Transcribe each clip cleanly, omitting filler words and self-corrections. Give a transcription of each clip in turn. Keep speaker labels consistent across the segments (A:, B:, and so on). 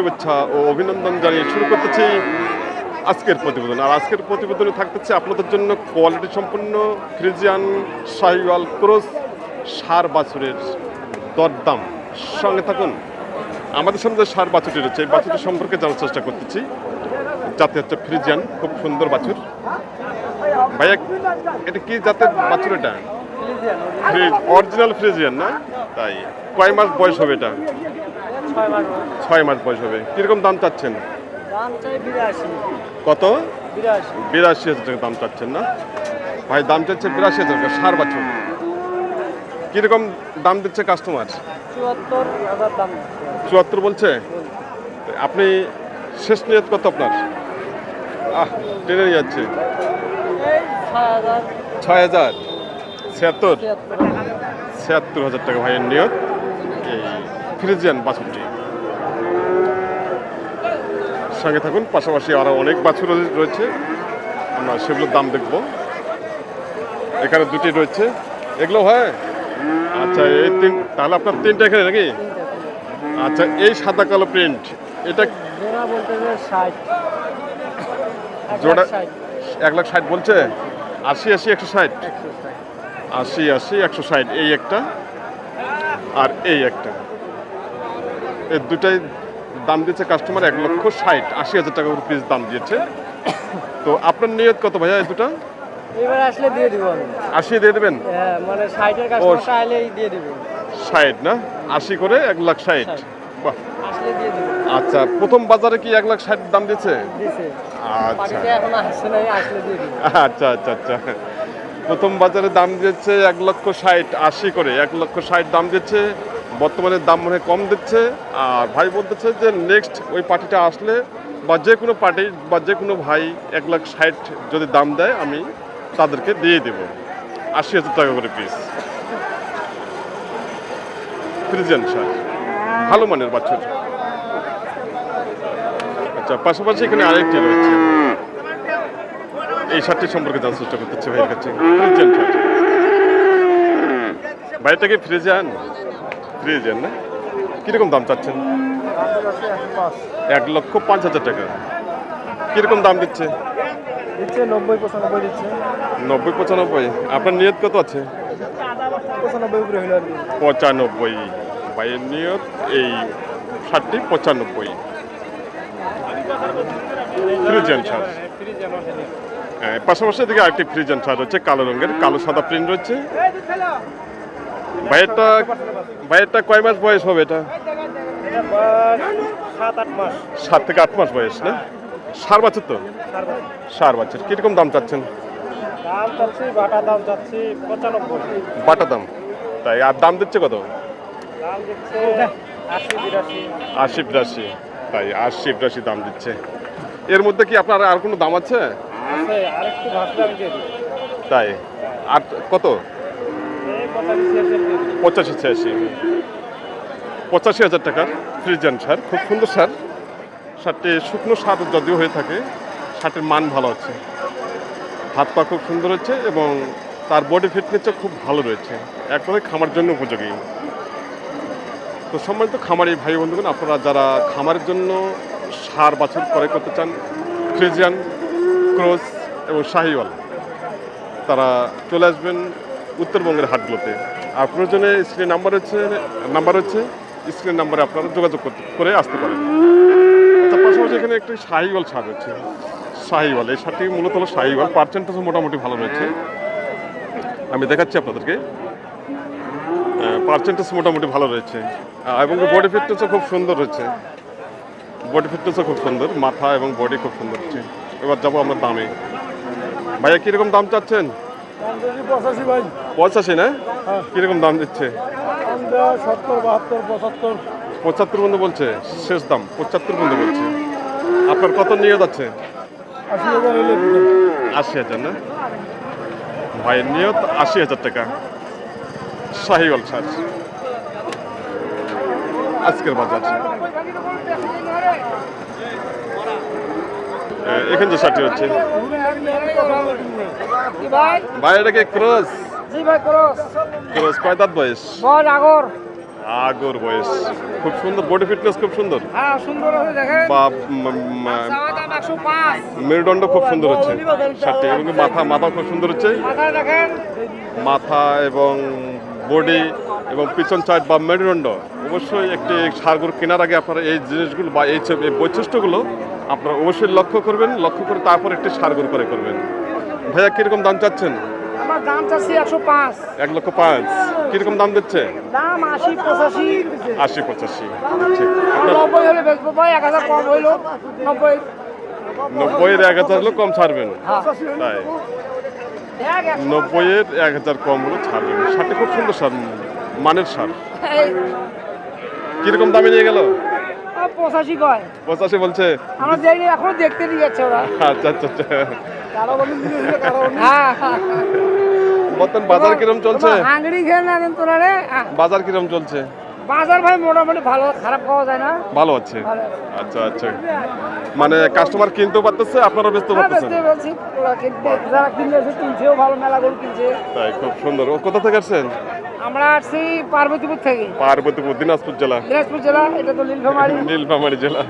A: শুভেচ্ছা ও অভিনন্দন জানিয়ে শুরু করতেছি আজকের প্রতিবেদন। আর আজকের প্রতিবেদনে থাকতেছে আপনাদের জন্য কোয়ালিটি সম্পন্ন ফ্রিজিয়ান শাহিওয়াল ক্রস ষাঁড় বাছুরের দরদাম। সঙ্গে থাকুন। আমাদের সামনে ষাঁড় বাছুরটি রয়েছে, এই বাছুরটি সম্পর্কে জানার চেষ্টা করতেছি। জাতি হচ্ছে ফ্রিজিয়ান, খুব সুন্দর বাছুর। ভাইয়া, এটা কি জাতের বাছুর? এটা অরিজিনাল ফ্রিজিয়ান না? তাই কয় মাস বয়স হবে এটা? 6 মাস বয়স হবে। কিরকম দাম চাচ্ছেন? কত? 82,000 টাকা দাম চাচ্ছেন না ভাই? দাম চাচ্ছে 82,000 টাকা ষাঁড় বাছুর। কিরকম দাম দিচ্ছে কাস্টমার? 74 বলছে। আপনি শেষ নিয়ত কত আপনার? টেনে নিয়ে যাচ্ছে 6,000। 76,000 টাকা ভাইয়ের নিয়ত এই ফ্রিজিয়ান বাছুরটি। সঙ্গে থাকুন, পাশাপাশি আরও অনেক বাছুর রয়েছে, আমরা সেগুলোর দাম দেখব। এখানে দুটি রয়েছে, এগুলো হয়। আচ্ছা, এই তাহলে আপনার 3টা এখানে নাকি? আচ্ছা, এই সাদা কালো প্রিন্ট, এটা জোড়া 1,60,000 বলছে। 80, 160 এই একটা আর এই একটা, এই দুটাই দাম দিয়েছে কাস্টমার 1,60,000, 80,000 টাকা করে পিস দাম দিয়েছে। তো আপনার নিয়ত কত ভাইয়া এই দুটা?
B: এবার আসলে দিয়ে দিব আমি।
A: 80 দিয়ে দেবেন?
B: হ্যাঁ, মানে 60 এর কাস্টমার চাইলেই দিয়ে দিব।
A: 60 না, 80 করে 1,60,000। বাহ,
B: আসলে দিয়ে দিব।
A: আচ্ছা, প্রথম বাজারে কি 1,60,000 দাম দিয়েছে?
B: দিছে।
A: আচ্ছা
B: পার্টিতে এখন আসছে না, আসলে দিয়ে দিব।
A: আচ্ছা, প্রথম বাজারে দাম দিচ্ছে 1,60,000, 80 করে 1,60,000 দাম দিচ্ছে। বর্তমানে দাম মনে হয় কম দিচ্ছে। আর ভাই বলতেছে যে নেক্সট ওই পার্টিটা আসলে বা যে কোনো পার্টি বা যে কোনো ভাই 1,60,000 যদি দাম দেয় আমি তাদেরকে দিয়ে দেব। 80,000 টাকা করে পিস ফ্রিজিয়ান ষাঁড়, ভালো মানের বাছুর। আচ্ছা, পাশাপাশি এখানে আরেকটি রয়েছে, এই ষাঁড়টি সম্পর্কে জানার চেষ্টা করতেছে ভাইয়ের কাছে। ফ্রিজিয়ান ষাঁড়, ভাইটাকে ফ্রিজিয়ান না? কিরকম দাম চাচ্ছেন? 1,05,000 টাকা। কিরকম দাম দিচ্ছে?
B: 90-95 দিচ্ছে।
A: 90-95। আপনার নিয়ত কত আছে?
B: 95 উপরে হইলো আর কি।
A: 95 ভাইয়ের নিয়ত এই ষাঁড়টি 95। ফ্রিজিয়ান ষাঁড়। হ্যাঁ, পাশাপাশি এদিকে আরেকটি ফ্রিজিয়ান ষাঁড় রয়েছে, কালো রঙের, কালো সাদা প্রিন্ট রয়েছে। ভাইয়েরটা কয় মাস বয়স হবে এটা?
B: 7-8 মাস।
A: 7 থেকে 8 মাস বয়স না? ষাঁড় বাছুর তো? ষাঁড় বাছুর। কিরকম দাম চাচ্ছেন?
B: দাম চাচ্ছি, বাটা দাম চাচ্ছি 95।
A: বাটা দাম? তাই। আর দাম দিচ্ছে কত?
B: দাম দিচ্ছে 80-82।
A: 80-82। তাই 80-82 দাম দিচ্ছে। এর মধ্যে কি আপনার আর কোনো দাম আছে?
B: আছে, আরেকটু ভাবলে আমি দিয়ে দিই।
A: তাই। আর কত?
B: এই 85-86 দিয়ে দিই।
A: 85-86। 85,000 টাকার ফ্রিজিয়ান ষাঁড়, খুব সুন্দর ষাঁড়। ষাঁড়টি শুকনো ষাঁড় যদিও হয়ে থাকে, ষাঁড়টির মান ভালো আছে, হাত পা খুব সুন্দর হচ্ছে এবং তার বডি ফিটনেসও খুব ভালো রয়েছে, একবারে খামার জন্য উপযোগী। তো সম্মানিত খামারি ভাই বন্ধুগণ, আপনারা যারা খামারের জন্য ষাঁড় বাছুর ক্রয় করতে চান, ফ্রিজিয়ান, ক্রস এবং শাহিওয়াল, তারা চলে আসবেন উত্তরবঙ্গের হাটগুলোতে। আর প্রয়োজনে স্ক্রিনে নাম্বার হচ্ছে স্ক্রিন নাম্বারে আপনারা যোগাযোগ করে আসতে পারেন। তার পাশাপাশি এখানে একটি শাহিওয়াল ষাঁড় রয়েছে। শাহিওয়াল, এই ষাঁড়টি মূলত হলো শাহিওয়াল, পার্সেন্টেজও মোটামুটি ভালো রয়েছে। আমি দেখাচ্ছি আপনাদেরকে, পার্সেন্টেজ মোটামুটি ভালো রয়েছে এবং বডি ফিটনেসও খুব সুন্দর রয়েছে। মাথা এবং বডি খুব সুন্দর হচ্ছে। এবার যাবো আমরা দামে। ভাইয়া কিরকম দাম চাচ্ছেন?
B: 85 ভাই।
A: 85 না? কিরকম দাম দিচ্ছে?
B: 70-72-75।
A: 75 পর্যন্ত বলছে, শেষ দাম 75 পর্যন্ত বলছে। আপনার কত নিয়ত আছে?
B: 80,000 হলে
A: 80,000 না? ভাইয়ের নিয়ত 80,000 টাকা শাহিওয়াল ষাঁড়। আজকের বাজার এখানে যে ষাঁড়টি হচ্ছে ভাই, এটাকে ক্রস?
B: জি ভাই, ক্রস।
A: কয় দাঁত বয়স?
B: বল আগর
A: আগর বয়স, খুব সুন্দর বডি ফিটনেস, খুব সুন্দর।
B: হ্যাঁ সুন্দর আছে দেখেন।
A: বা
B: চাওয়া দাম 105।
A: মেরুদণ্ড খুব সুন্দর হচ্ছে ষাটটি, এবং মাথা খুব সুন্দর হচ্ছে।
B: মাথায় দেখেন।
A: মাথা এবং বডি এবং পিছন সাইড বা মেরুদণ্ড, অবশ্যই একটি ষাঁড় গরু কেনার আগে আপনারা এই জিনিসগুলো বা এই বৈশিষ্ট্যগুলো আপনারা অবশ্যই লক্ষ্য করবেন। লক্ষ্য করে তারপর একটি ষাঁড় গরু করে করবেন। ভাইয়া কিরকম দাম চাচ্ছেন?
B: আমার দাম চাচ্ছি 105।
A: 1,05,000। কিরকম দাম দিচ্ছে?
B: দাম 80-85।
A: 80-85। ঠিক। আপনার
B: 90 হলে বেচবো ভাই, 1000 কম হইলো 90।
A: 90-এর 1,000 হলে কম ছাড়বেন, তাই?
B: দেখ
A: 90-এর 1,000 কম হলে ছাড়বেন। ষাটটি খুব সুন্দর সার, মানের সার। কিরকম দামে নিয়ে গেল?
B: 85 কয়।
A: 85 বলছে।
B: আমরা যাইনি, এখনো দেখতে নিয়ে যাচ্ছে ওরা।
A: আচ্ছা আচ্ছা আচ্ছা।
B: হ্যাঁ
A: বর্তমান বাজার কিরম চলছে?
B: হাঙ্গড়ি খেয়ে না দেন তোরা রে।
A: বাজার কিরম চলছে?
B: বাজার ভাই মোটামুটি ভালো, খারাপ পাওয়া যায় না।
A: ভালো আছে।
B: ভালো।
A: আচ্ছা আচ্ছা, মানে কাস্টমার কিনতেও পারতেছে, আপনারা বেচতে
B: হ্যাঁ
A: পারতেছেন।
B: বেচতে বলছি, ওরা কিনতে, যারা কিনতেছে কিনছেও, ভালো মেলা গরু কিনছে।
A: তাই, খুব সুন্দর। ও কোথা থেকে আসছেন?
B: আমরা আসছি পার্বতীপুর থেকে।
A: পার্বতীপুর, দিনাজপুর জেলা।
B: দিনাজপুর জেলা, এটা তো নীলফামারী।
A: নীলফামারী জেলা।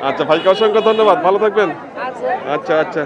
A: আচ্ছা ভাইকে অসংখ্য ধন্যবাদ, ভালো থাকবেন।
B: আচ্ছা।
A: আচ্ছা আচ্ছা।